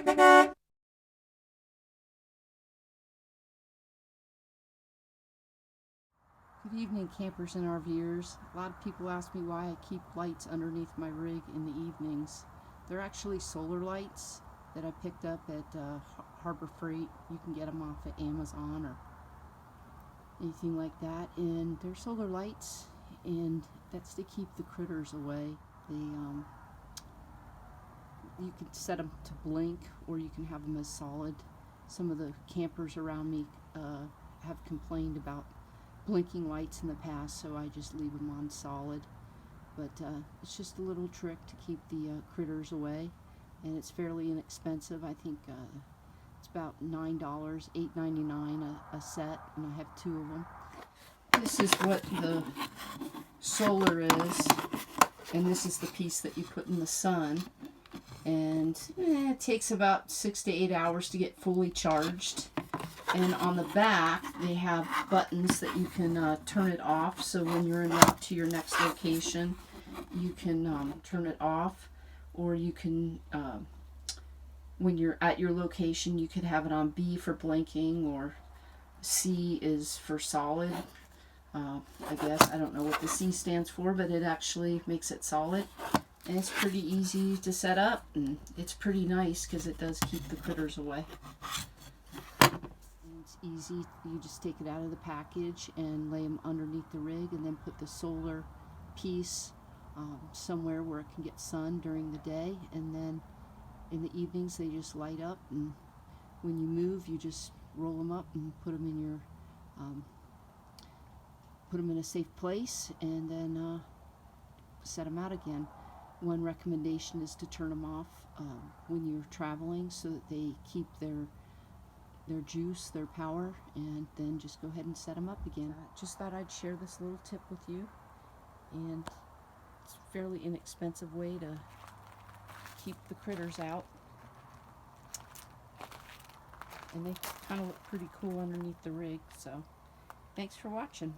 Good evening, campers and RVers. A lot of people ask me why I keep lights underneath my rig in the evenings. They're actually solar lights that I picked up at Harbor Freight. You can get them off at Amazon or anything like that. And they're solar lights, and that's to keep the critters away. You can set them to blink, or you can have them as solid. Some of the campers around me have complained about blinking lights in the past, so I just leave them on solid. But it's just a little trick to keep the critters away, and it's fairly inexpensive. I think it's about $9, $8.99 a set, and I have 2 of them. This is what the solar is, and this is the piece that you put in the sun. And it takes about 6 to 8 hours to get fully charged. And on the back, they have buttons that you can turn it off. So when you're en route to your next location, you can turn it off. Or you can, when you're at your location, you could have it on B for blinking, or C is for solid. I guess, I don't know what the C stands for, but it actually makes it solid. And it's pretty easy to set up, and it's pretty nice because it does keep the critters away. It's easy. You just take it out of the package and lay them underneath the rig, and then put the solar piece somewhere where it can get sun during the day, and then in the evenings they just light up, and when you move you just roll them up and put them in your put them in a safe place, and then set them out again. One recommendation is to turn them off when you're traveling, so that they keep their juice, their power, and then just go ahead and set them up again. Just thought I'd share this little tip with you, and it's a fairly inexpensive way to keep the critters out, and they kind of look pretty cool underneath the rig. So thanks for watching.